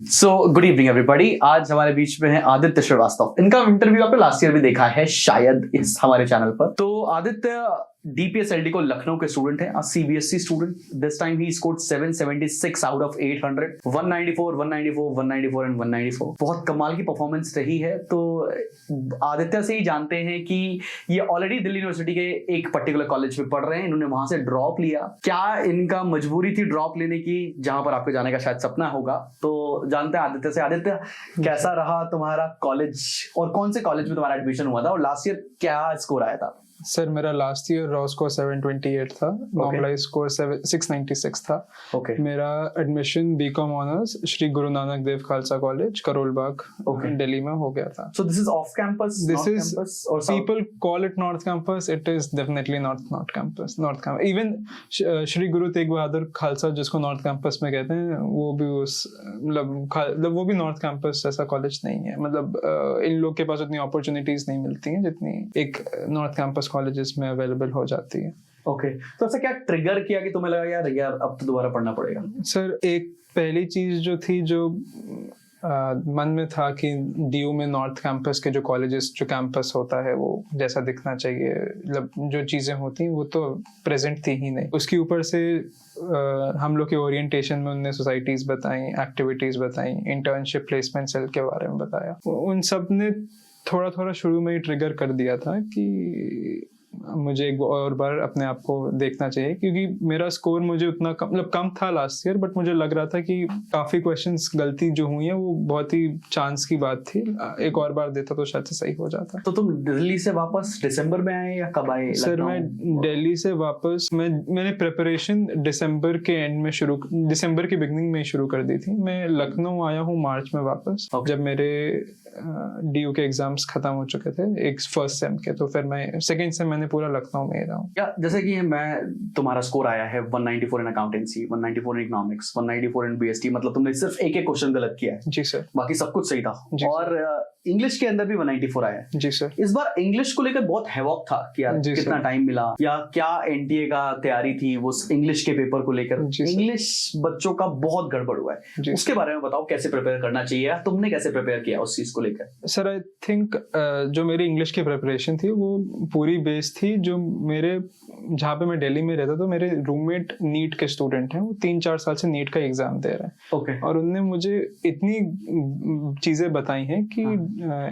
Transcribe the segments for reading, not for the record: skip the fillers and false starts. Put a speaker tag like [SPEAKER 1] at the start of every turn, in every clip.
[SPEAKER 1] So good evening everybody. आज हमारे बीच में है आदित्य श्रीवास्तव। इनका इंटरव्यू आपने लास्ट ईयर भी देखा है शायद इस हमारे चैनल पर। तो आदित्य डीपीएसएलडी को लखनऊ के स्टूडेंट है, CBSE student. This time he scored 776 out of 800, 194, 194, 194 and 194। बहुत कमाल की परफॉर्मेंस रही है। तो आदित्य से ही जानते हैं कि ये ऑलरेडी दिल्ली यूनिवर्सिटी के एक पर्टिकुलर कॉलेज में पढ़ रहे हैं, इन्होंने वहां से ड्रॉप लिया। क्या इनका मजबूरी थी ड्रॉप लेने की, जहां पर आपके जाने का शायद सपना होगा। तो जानते हैं आदित्य से। आदित्य, कैसा रहा तुम्हारा कॉलेज और कौन से कॉलेज में तुम्हारा एडमिशन हुआ था और लास्ट ईयर क्या स्कोर आया था?
[SPEAKER 2] सर मेरा लास्ट ईयर रॉ स्कोर 728 था, नॉर्मलाइज स्कोर 696 था। मेरा admission BCom honours Shri Guru Nanak Dev Khalsa college Karol Bagh Delhi में हो गया था।
[SPEAKER 1] So this is off campus?
[SPEAKER 2] This is people call it north campus, it is definitely not campus. Even Shri Guru Tegh Bahadur Khalsa जिसको नॉर्थ कैंपस में कहते हैं, वो भी उस मतलब वो भी नॉर्थ कैंपस ऐसा कॉलेज नहीं है। मतलब इन लोग के पास उतनी अपॉर्चुनिटीज नहीं मिलती हैं जितनी एक नॉर्थ कैंपस कॉलेजेस में अवेलेबल हो जाती है।
[SPEAKER 1] ओके, तो ऐसा क्या ट्रिगर किया कि तुम्हें लगा यार अब तो दोबारा पढ़ना पड़ेगा?
[SPEAKER 2] सर एक पहली चीज जो थी, जो मन में था कि डीयू में नॉर्थ कैंपस के जो कॉलेजेस, जो कैंपस होता है वो जैसा दिखना चाहिए, मतलब जो चीज़ें होती हैं वो तो प्रेजेंट थी ही नहीं। उसके ऊपर से हम लोग के ओरिएंटेशन में उनने सोसाइटीज़ बताई, एक्टिविटीज़ बताई, इंटर्नशिप प्लेसमेंट सेल के बारे में बताया। उन सब ने थोड़ा थोड़ा शुरू में ही ट्रिगर कर दिया था कि मुझे एक और बार अपने आप को देखना चाहिए, क्योंकि मेरा स्कोर मुझे उतना कम था लास्ट ईयर, बट मुझे लग रहा था कि काफी क्वेश्चंस गलती जो हुई है वो बहुत ही चांस की बात थी। एक और बार देता तो शायद से सही हो जाता।
[SPEAKER 1] तो तुम दिल्ली से वापस दिसंबर में आए या कब आए?
[SPEAKER 2] सर मैं दिल्ली से वापस मैंने प्रिपरेशन दिसंबर के एंड में दिसंबर की बिगनिंग में शुरू कर दी थी। मैं लखनऊ आया हूँ मार्च में वापस, जब मेरे डीयू के एग्जाम्स खत्म हो चुके थे एक फर्स्ट सेम के। तो फिर मैं सेकंड सेम मैंने पूरा लखनऊ में ही रहा हूँ।
[SPEAKER 1] या जैसे कि तुम्हारा स्कोर आया है 194 in accountancy, 194 in economics, 194 in BST, मतलब तुमने सिर्फ एक क्वेश्चन गलत किया है।
[SPEAKER 2] जी सर।
[SPEAKER 1] बाकी सब कुछ सही था। और इंग्लिश के अंदर भी 194 आया है।
[SPEAKER 2] जी सर।
[SPEAKER 1] इस बार इंग्लिश को लेकर बहुत हैवॉक था कि यार कितना टाइम मिला या क्या एनटीए का तैयारी थी वो इंग्लिश के पेपर को लेकर। इंग्लिश बच्चों का बहुत गड़बड़ हुआ है, उसके बारे में बताओ कैसे प्रिपेयर करना चाहिए, तुमने कैसे प्रिपेयर किया उस चीज को लेकर?
[SPEAKER 2] सर आई थिंक जो मेरी इंग्लिश की प्रिपरेशन थी वो पूरी बेस थी, जो मेरे जहाँ पे मैं दिल्ली में रहता तो मेरे रूममेट नीट के स्टूडेंट हैं, वो 3-4 साल से नीट का एग्जाम दे रहे हैं।
[SPEAKER 1] ओके।
[SPEAKER 2] और उनने मुझे इतनी चीजें बताई हैं कि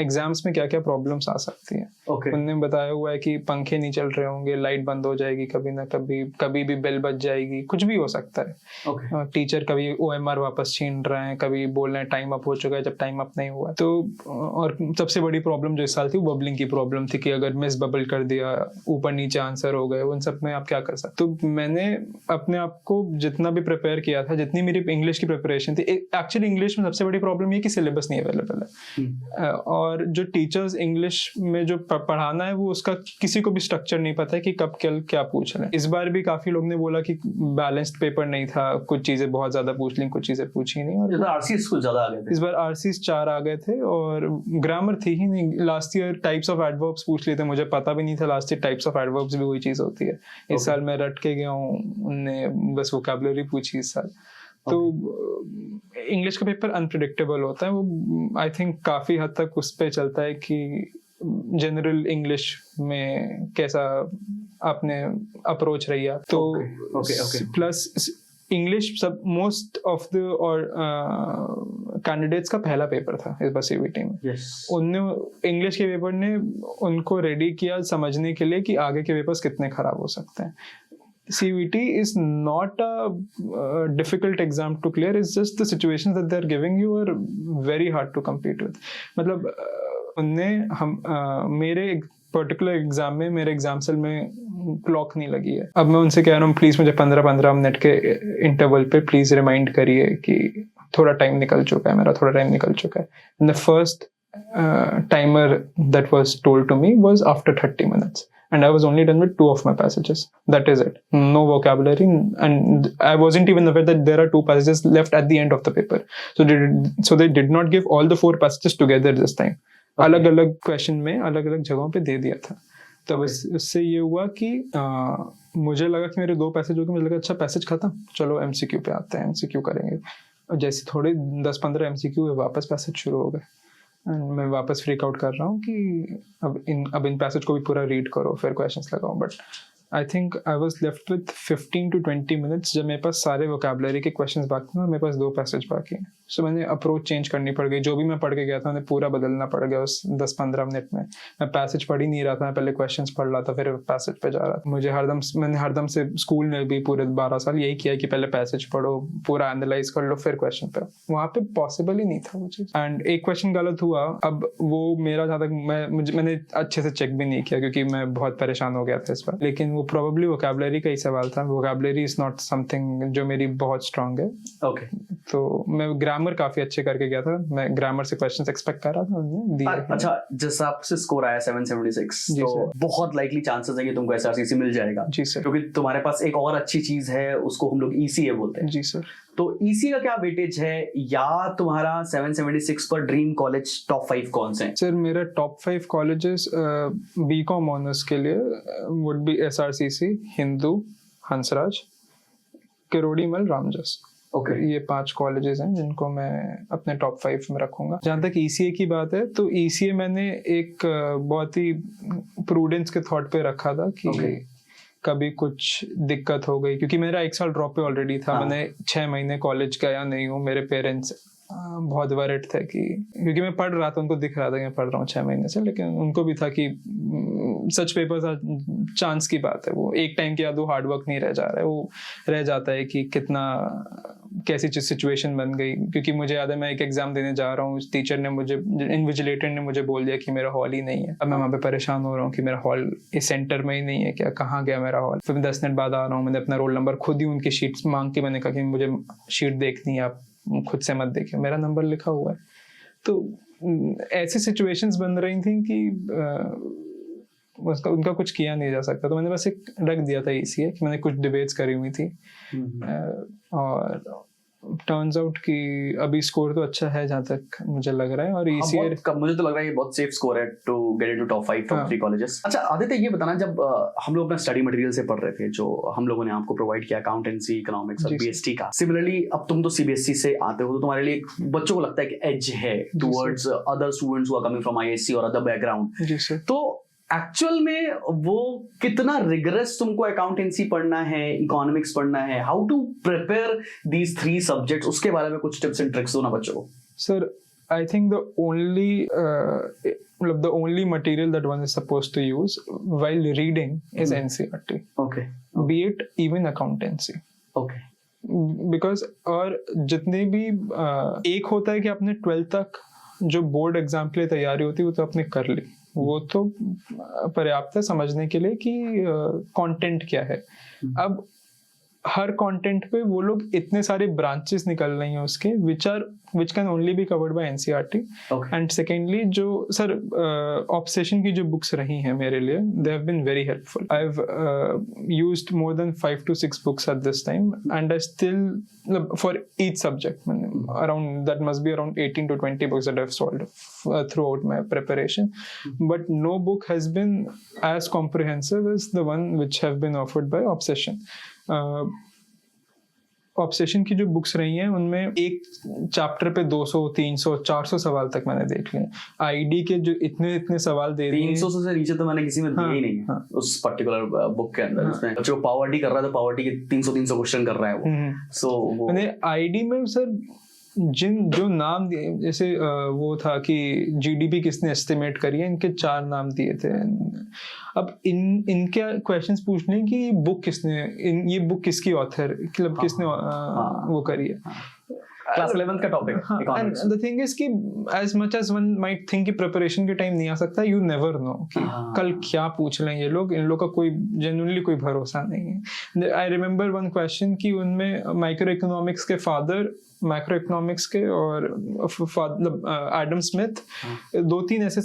[SPEAKER 2] एग्जाम्स में क्या क्या प्रॉब्लम्स आ सकती हैं। उनने बताया हुआ है कि पंखे नहीं चल रहे होंगे, लाइट बंद हो जाएगी कभी ना कभी भी बेल बज जाएगी, कुछ भी हो सकता है। टीचर कभी OMR वापस छीन रहे हैं, कभी बोल रहे हैं टाइम अप हो चुका है जब टाइम अप नहीं हुआ। तो और सबसे बड़ी प्रॉब्लम जो इस साल थी वो बबलिंग की प्रॉब्लम थी कि अगर मिस बबल कर दिया, ऊपर नीचे आंसर हो गए, उन सब में आप क्या कर सकते। तो मैंने अपने आप को जितना भी प्रिपेयर किया था, जितनी मेरी इंग्लिश की प्रिपरेशन थी, एक्चुअली इंग्लिश में सबसे बड़ी प्रॉब्लम ये कि सिलेबस नहीं अवेलेबल है। और जो टीचर्स इंग्लिश में जो पढ़ाना है वो उसका किसी को भी स्ट्रक्चर नहीं पता है कि कब क्या पूछ रहे हैं। इस बार भी काफी लोग ने बोला कि बैलेंस्ड पेपर नहीं था, कुछ चीजें बहुत ज्यादा पूछ ली, कुछ चीजें पूछी नहीं। और
[SPEAKER 1] आरसीएस कुछ ज्यादा आ गए थे।
[SPEAKER 2] इस बार आरसीएस 4 आ गए थे और ग्रामर थी ही नहीं। Last year types of adverbs पूछ लिए थे, मुझे पता भी नहीं था last year types of adverbs भी वही चीज होती है। इस साल मैं रट के गया हूँ, उनने बस वोकैबुलरी पूछी इस साल। तो इंग्लिश का पेपर अनप्रेडिक्टेबल होता है, वो आई थिंक काफी हद तक उस पे चलता है कि जनरल इंग्लिश में कैसा आपने अप्रोच रही है। तो प्लस इंग्लिश सब मोस्ट ऑफ द और कैंडिडेट्स का पहला पेपर था इस बार सीबीटी में। उनने इंग्लिश के पेपर ने उनको रेडी किया समझने के लिए कि आगे के पेपर्स कितने खराब हो सकते हैं। CVT is not a difficult exam to clear. It's just the situations that they're giving you are very hard to compete with. मतलब उनने मेरे पर्टिकुलर एग्जाम में, मेरे एग्जाम सेल में क्लॉक नहीं लगी है। अब मैं उनसे कह रहा हूँ प्लीज मुझे 15-15 मिनट के इंटरवल पे प्लीज रिमाइंड करिए कि थोड़ा टाइम निकल चुका है, मेरा थोड़ा टाइम निकल चुका है। The first timer that was told to me was after 30 minutes. And I was only done with 2 of my passages. That is it. No vocabulary. And I wasn't even aware that there are 2 passages left at the end of the paper. So they did not give all the 4 passages together this time. अलग-अलग question में अलग-अलग जगहों पे दे दिया था। तो बस उससे ये हुआ कि मुझे लगा कि मेरे 2 पैसेज हो गए। मुझे लगा अच्छा पैसेज खत्म, चलो MCQ पे आते हैं, MCQ करेंगे। और जैसे थोड़े 10-15 एमसीक्यू हुए वापस पैसेज शुरू हो गए एंड मैं वापस फ्रीक आउट कर रहा हूँ कि अब इन पैसेज को भी पूरा रीड करो फिर क्वेश्चंस लगाओ. But I think I was left with 15 to 20 minutes जब मेरे पास सारे वोकैबुलरी के क्वेश्चंस बाकी हैं और मेरे पास 2 पैसेज बाकी हैं. सो मैंने अप्रोच चेंज करनी पड़ गई. जो भी मैं पढ़ के गया था मैंने पूरा बदलना पड़ गया उस 10-15 मिनट में. मैं पैसेज पढ़ ही नहीं रहा था, मैं पहले क्वेश्चंस पढ़ रहा था फिर पैसेज पे जा रहा था. मैंने हरदम से स्कूल में भी पूरे 12 साल यही किया कि पहले पैसेज पढ़ो, पूरा एनालाइज कर लो फिर क्वेश्चन पे. वहाँ पे पॉसिबल ही नहीं था वो चीज़. एंड एक क्वेश्चन गलत हुआ, अब वो मेरा जहाँ तक मैंने अच्छे से चेक भी नहीं किया क्योंकि मैं बहुत परेशान हो गया था इस बार. लेकिन वो प्रोबेबली वोकैबुलरी का ही सवाल था. वोकैबुलरी इज नॉट समथिंग जो मेरी बहुत स्ट्रांग है.
[SPEAKER 1] ओके.
[SPEAKER 2] तो मैं ग्रामर काफी अच्छे करके गया था. मैं ग्रामर से क्वेश्चंस एक्सपेक्ट कर रहा था, उन्होंने दिए.
[SPEAKER 1] अच्छा, जैसे आपसे स्कोर आया 776
[SPEAKER 2] जी
[SPEAKER 1] तो
[SPEAKER 2] सर.
[SPEAKER 1] बहुत लाइकली चांसेस है कि तुमको एसआरसीसी मिल जाएगा.
[SPEAKER 2] जी सर.
[SPEAKER 1] क्योंकि तुम्हारे पास एक और अच्छी चीज है, उसको हम लोग ईसीए बोलते हैं.
[SPEAKER 2] जी सर.
[SPEAKER 1] तो ईसीए का क्या वेटेज है, या तुम्हारा 776 पर ड्रीम कॉलेज टॉप 5 कौन से हैं?
[SPEAKER 2] सर मेरा टॉप 5 कॉलेजेस बीकॉम ऑनर्स के लिए would be SRCC, Hindu, Hansraj, Kirorimal, Ramjas.
[SPEAKER 1] Okay.
[SPEAKER 2] ये 5 कॉलेजेस हैं जिनको मैं अपने टॉप 5 में रखूंगा. जहाँ तक ईसीए की बात है तो ईसीए मैंने एक बहुत ही प्रूडेंस के थॉट पे रखा था कि कभी कुछ दिक्कत हो गई, क्योंकि मेरा 1 साल ड्रॉप पे ऑलरेडी था.
[SPEAKER 1] हाँ.
[SPEAKER 2] मैंने 6 महीने कॉलेज गया नहीं हूँ. मेरे पेरेंट्स बहुत वरिड थे कि क्योंकि मैं पढ़ रहा था, उनको दिख रहा था कि मैं पढ़ रहा हूँ 6 महीने से, लेकिन उनको भी था कि सच पेपर्स चांस की बात है. वो एक टाइम के बाद वो हार्ड वर्क नहीं रह जा रहा है, वो रह जाता है कि कितना कैसी सिचुएशन बन गई. क्योंकि मुझे याद है मैं एक एग्जाम देने जा रहा हूँ, टीचर ने मुझे, इन्विजिलेटर ने मुझे बोल दिया कि मेरा हॉल ही नहीं है. अब मैं वहाँ पे परेशान हो रहा हूँ कि मेरा हॉल इस सेंटर में ही नहीं है क्या, कहाँ गया मेरा हॉल. फिर मैं 10 मिनट बाद आ रहा हूँ, मैंने अपना रोल नंबर खुद ही उनकी शीट्स मांग के मैंने कहा कि मुझे शीट देखनी है, आप खुद से मत देखिए, मेरा नंबर लिखा हुआ है. तो ऐसी सिचुएशंस बन रही थी कि उनका कुछ किया नहीं जा सकता. तो मैंने बस एक रख दिया था ईसीए कि मैंने कुछ डिबेट्स करी हुई थी. और टर्न्स आउट कि अभी स्कोर तो अच्छा है जहाँ तक मुझे लग रहा है. और ईसीए
[SPEAKER 1] मुझे तो लग रहा है ये बहुत सेफ स्कोर है to get into top 5 top 3 colleges. अच्छा आदित्य, ये बताना, जब हम लोग अपना स्टडी मटेरियल से पढ़ रहे थे जो हम लोगों ने आपको प्रोवाइड किया अकाउंटेंसी, इकोनॉमिक्स और बीएसटी का, सिमिलरली अब तुम तो सीबीएसई से आते हो तो तुम्हारे लिए बच्चों को लगता है कि एज है towards other students who are coming from ISC और अदर बैकग्राउंड.
[SPEAKER 2] जी सर.
[SPEAKER 1] तो एक्चुअल में वो कितना रिगरस तुमको अकाउंटेंसी पढ़ना है, इकोनॉमिक्स पढ़ना है, how to prepare these 3 subjects, उसके बारे में कुछ टिप्स एंड ट्रिक्स दो ना बच्चों को.
[SPEAKER 2] Sir I think the only material that one is supposed to use while reading is NCERT.
[SPEAKER 1] Okay.
[SPEAKER 2] Be it even accountancy.
[SPEAKER 1] Okay.
[SPEAKER 2] Because और जितने भी एक होता है कि आपने 12th तक जो बोर्ड एग्जाम के लिए तैयारी होती है वो तो आपने कर ली, वो तो पर्याप्त है समझने के लिए कि कंटेंट क्या है. अब हर कंटेंट पे वो लोग इतने सारे ब्रांचेस निकल रही हैं उसके which can only be covered by NCERT.
[SPEAKER 1] Okay.
[SPEAKER 2] And secondly जो सर ऑब्सेशन की जो बुक्स रही हैं मेरे लिए, they have been very helpful. I've used more than 5 to 6 books at this time and I still for each subject around that must be around 18 to 20 books that I've solved throughout my preparation. But no book has been as comprehensive as the one which have been offered by Obsession. Obsession की जो books रही हैं उनमें एक chapter पे 200, 300, 400 सवाल तक मैंने देख लिए. आईडी के जो इतने सवाल दे दिए
[SPEAKER 1] 300 से नीचे तो मैंने किसी में दिए ही नहीं. हाँ. उस पर्टिकुलर बुक के अंदर उसमें जो पॉवर्टी कर रहा था, पॉवर्टी के 300 क्वेश्चन कर रहा है वो. सो
[SPEAKER 2] मैंने आईडी में सर जो नाम दिए, जैसे वो था कि जीडीपी किसने एस्टिमेट करी है, इनके 4 नाम दिए थे. अब इनके क्वेश्चंस पूछने कि बुक किसने, ये बुक किसकी ऑथर, मतलब किसने वो करी है.
[SPEAKER 1] क्लास 11th का topic economics.
[SPEAKER 2] The thing is कि as much as one might think कि प्रिपरेशन के टाइम नहीं आ सकता, you never know कि कल क्या पूछ लें ये लोग. इन लोग का कोई जेन्युइनली कोई भरोसा नहीं है. आई रिमेम्बर वन क्वेश्चन कि उनमें माइक्रो इकोनॉमिक्स के फादर मैक्रो इकोनॉमिक्स के और एडम स्मिथ 2-3 ऐसे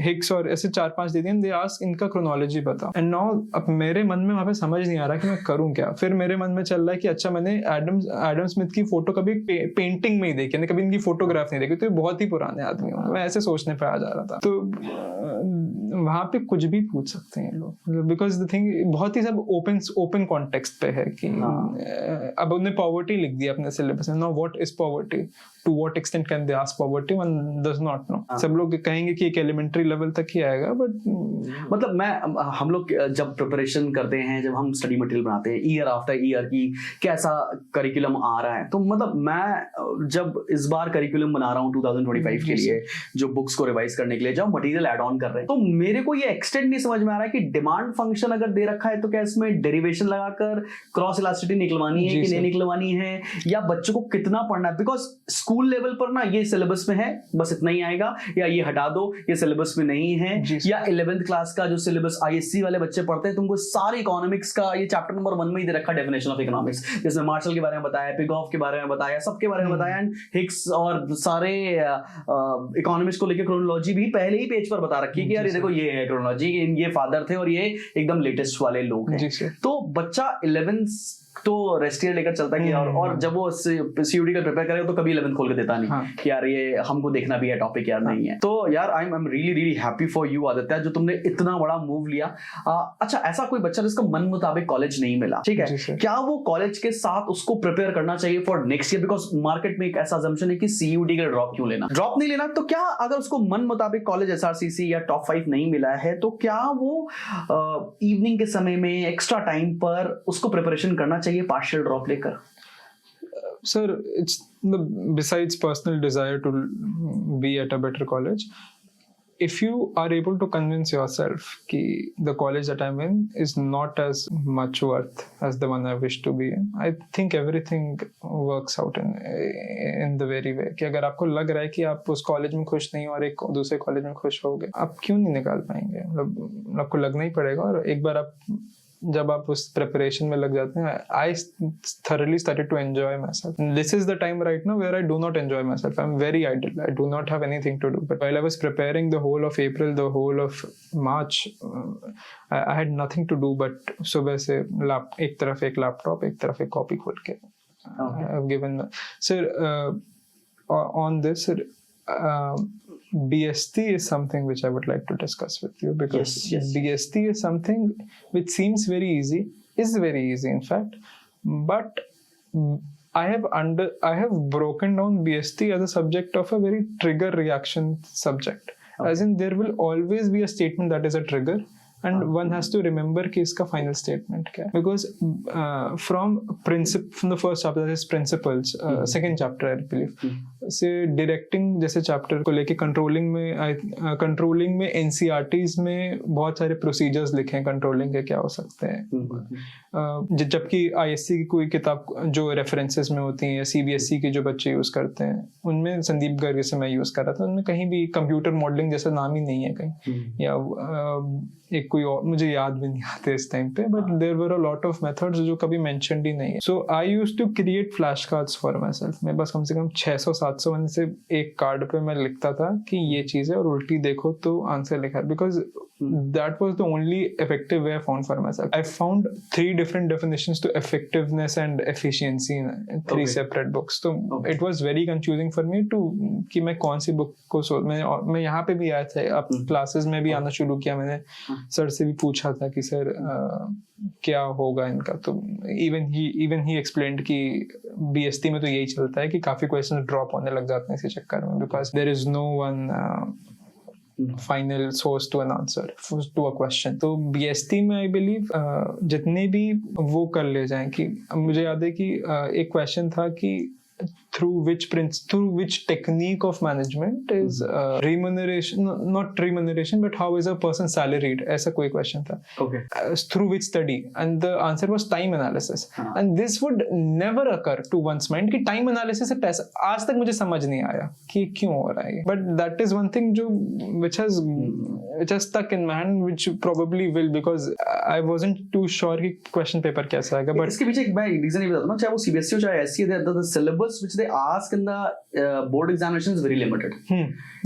[SPEAKER 2] हिक्स और ऐसे 4-5 दे दिए. दे आस्क इनका क्रोनोलॉजी बताओ. एंड नाउ अब मेरे मन में वहाँ पे समझ नहीं आ रहा कि मैं करूँ क्या. फिर मेरे मन में चल रहा है कि अच्छा मैंने एडम स्मिथ की फोटो कभी पेंटिंग में ही देखे, कभी इनकी फोटोग्राफ नहीं देखी, तो ये बहुत ही पुराने आदमी होंगे। मैं ऐसे सोचने पे आ जा रहा था। तो वहां पे कुछ भी पूछ सकते हैं लोग, बिकॉज द थिंग बहुत ही सब ओपन कॉन्टेक्स्ट पे है कि अब उन्होंने पॉवर्टी लिख दिया अपने सिलेबस में। No, what is poverty, to what extent can they ask poverty, one does not know. सब लोग कहेंगे कि एक एलिमेंट्री लेवल तक ही आएगा, बट
[SPEAKER 1] मतलब हम लोग जब प्रिपरेशन करते हैं, जब हम स्टडी मटेरियल बनाते हैं ईयर आफ्टर ईयर की कैसा करिकुलम आ रहा है, तो मतलब मैं जब इस बार करिकुलम बना रहा हूँ 2025 के लिए, जो बुक्स को रिवाइज करने के लिए जब मटेरियल ऐड ऑन कर रहे हैं, तो मेरे को ये एक्सटेंड नहीं समझ में आ रहा है कि डिमांड फंक्शन अगर दे रखा है तो क्या इसमें डेरिवेशन लगाकर क्रॉस इलास्टिसिटी निकलवानी है कि नहीं निकलवानी है, या बच्चों को कितना पढ़ना है। बिकॉज स्कूल लेवल पर ना ये सिलेबस में है, बस इतना ही आएगा, या ये हटा दो, ये सिलेबस में नहीं है, या 11th क्लास का जो सिलेबस आईएससी वाले बच्चे पढ़ते हैं, तुमको सारे इकोनॉमिक्स का ये चैप्टर नंबर 1 में ही दे रखा डेफिनेशन ऑफ इकोनॉमिक्स, जिसमें मार्शल के बारे में बताया, पिगॉफ के बारे में बताया, सबके बारे में बताया, एंड हिक्स और सारे इकोनॉमिक्स को लेकर क्रोनोलॉजी भी पहले ही पेज पर बता रखी है कि यार ये देखो ये है क्रोनोलॉजी, ये फादर थे और ये एकदम लेटेस्ट वाले लोग हैं। तो बच्चा 11th तो रेस्ट ईयर लेकर चलता है कि और जब वो सीयूटी का प्रिपेयर करेगा तो कभी 11th खोल के देता नहीं कि यार ये हमको देखना भी है टॉपिक, यार नहीं है। तो यार I am really really happy for you Aditya, जो तुमने इतना बड़ा मूव लिया। अच्छा, ऐसा कोई बच्चा जिसका मन मुताबिक कॉलेज नहीं मिला, ठीक है, क्या वो कॉलेज के साथ उसको प्रिपेयर करना चाहिए for next year? Because market में एक ऐसा अजम्पशन है कि सीयूटी का ड्रॉप क्यों लेना, ड्रॉप नहीं लेना। तो क्या अगर उसको मन मुताबिक कॉलेज एसआरसीसी या टॉप 5 नहीं मिला है, तो क्या वो इवनिंग के समय में एक्स्ट्रा टाइम पर उसको प्रिपरेशन करना चाहिए पार्शियल ड्रॉप लेकर?
[SPEAKER 2] Sir, it's besides personal desire to be at a better college, if you are able to convince yourself कि the college that I'm in is not as much worth as the one I wish to be in, I think everything works out in the very way कि अगर आपको लग रहा है कि आप उस कॉलेज में खुश नहीं हो और एक दूसरे कॉलेज में खुश होगे, आप क्यों नहीं निकाल पाएंगे? मतलब आपको लगना ही पड़ेगा। और एक बार जब आप उस प्रिपरेशन में लग जाते हैं, I thoroughly started to enjoy myself. This is the time right now where I do not enjoy myself. I'm very idle. I do not have anything to do. But while I was preparing the whole of April, the whole of March, I had nothing to do but सुबह से एक तरफ एक laptop, एक तरफ एक copy खोल के I've given. Sir, on this, sir, BST is something which I would like to discuss with you, because yes. BST is something which seems very easy, is very easy in fact, but I have broken down BST as a subject of a very trigger reaction subject. As in, there will always be a statement that is a trigger, and one has to remember कि इसका final statement क्या है, because from the first chapter, that is principles, second chapter I believe, से directing जैसे chapter को लेके controlling में NCERTs में बहुत सारे procedures लिखे हैं controlling के क्या हो सकते हैं, जबकि ISC की कोई किताब जो references में होती हैं या CBSE के जो बच्चे यूज करते हैं, उनमें संदीप गर्ग से मैं यूज कर रहा था, उनमें कहीं भी कंप्यूटर मॉडलिंग जैसा नाम ही नहीं है कहीं, या एक कोई और मुझे याद भी नहीं आते इस टाइम पे, but there were a lot of methods जो कभी मेंशन्ड ही नहीं है। So I used to create flash cards for myself. मैं बस कम से कम 600-700 में से एक कार्ड पे मैं लिखता था कि ये चीज है और उल्टी देखो तो आंसर लिखा है, because that was the only effective way I found for myself. I found 3 different definitions to effectiveness and efficiency in 3 separate books. So it was very confusing for me to कि मैं कौन सी book को मैं यहाँ पे भी आया था, अब क्लासेस में भी आना शुरू किया, मैंने सर से भी पूछा था कि सर क्या होगा इनका, तो even he explained कि BST में तो यही चलता है कि काफी क्वेश्चन ड्रॉप होने लग जाते हैं इसी चक्कर में, because there is no one final source to an answer to a question. तो BST में आई बिलीव जितने भी वो कर ले जाएं, कि मुझे याद है कि एक क्वेश्चन था कि through which technique of management is remuneration, not remuneration, but how is a person salaried, ऐसा कोई question था, through which study, and the answer was time analysis. And this would never occur to one's mind कि time analysis से पैसा, आज तक मुझे समझ नहीं आया कि क्यों हो रहा है, but that is one thing जो which has stuck in my hand, which probably will, because I wasn't too sure कि question paper कैसा आएगा, but
[SPEAKER 1] इसके पीछे एक मैं रीजन ये बताता हूँ, चाहे वो CBSE हो चाहे SC, the syllabus syllabus which they ask in the board examination is very limited.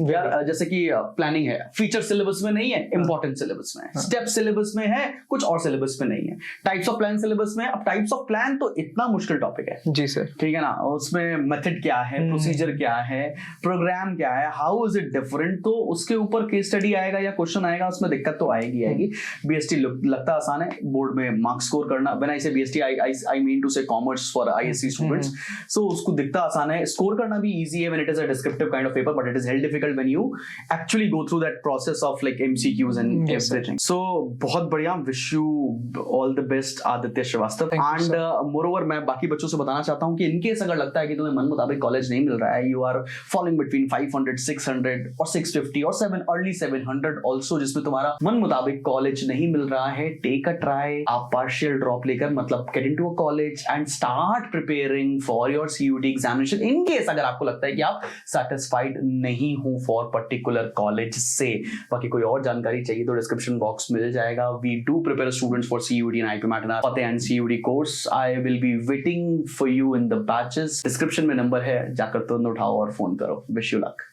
[SPEAKER 1] यार जैसे कि प्लानिंग है, फीचर सिलेबस में नहीं है, इंपॉर्टेंट सिलेबस में है, स्टेप सिलेबस में है, कुछ और सिलेबस में नहीं है, टाइप्स ऑफ प्लान सिलेबस में। अब टाइप्स ऑफ प्लान तो इतना मुश्किल टॉपिक है
[SPEAKER 2] जी सर,
[SPEAKER 1] ठीक है ना, उसमें मेथड क्या है, प्रोसीजर क्या है, प्रोग्राम क्या है, हाउ इज इट डिफरेंट, तो उसके ऊपर केस स्टडी आएगा या क्वेश्चन आएगा, उसमें दिक्कत तो आएगी। बीएसटी लगता आसान है, बोर्ड में मार्क्स स्कोर करना, when I say BST I mean to say commerce for ISC students, so उसको दिखता आसान है, स्कोर करना भी इजी है when it is a descriptive kind of paper, but it is held difficult when you actually go through that process of like MCQs and everything. So बहुत बढ़िया, wish you all the best Aditya Shrivastava. And moreover मैं बाकी बच्चों से बताना चाहता हूं कि इनकेस अगर लगता है कि तुम्हें मन मुताबिक कॉलेज नहीं मिल रहा है, यू आर फॉलोइंग बिटवीन 500 600 और 650 और 700 आल्सो, जिसमें तुम्हारा मन मुताबिक कॉलेज नहीं मिल रहा है, टेक अ ट्राई। आप पार्शियल ड्रॉप लेकर मतलब get into a college and start preparing for your CUT examination. In case अगर आपको लगता है कि आप सेटिस्फाइड नहीं हो फॉर पर्टिकुलर कॉलेज से, बाकी कोई और जानकारी चाहिए तो डिस्क्रिप्शन बॉक्स मिल जाएगा। We do prepare students for CUET and IPMAT फतेह and CUET course. I will be waiting for you in the batches. Description में नंबर है, जाकर तुरंत उठाओ और फोन करो। Wish you luck.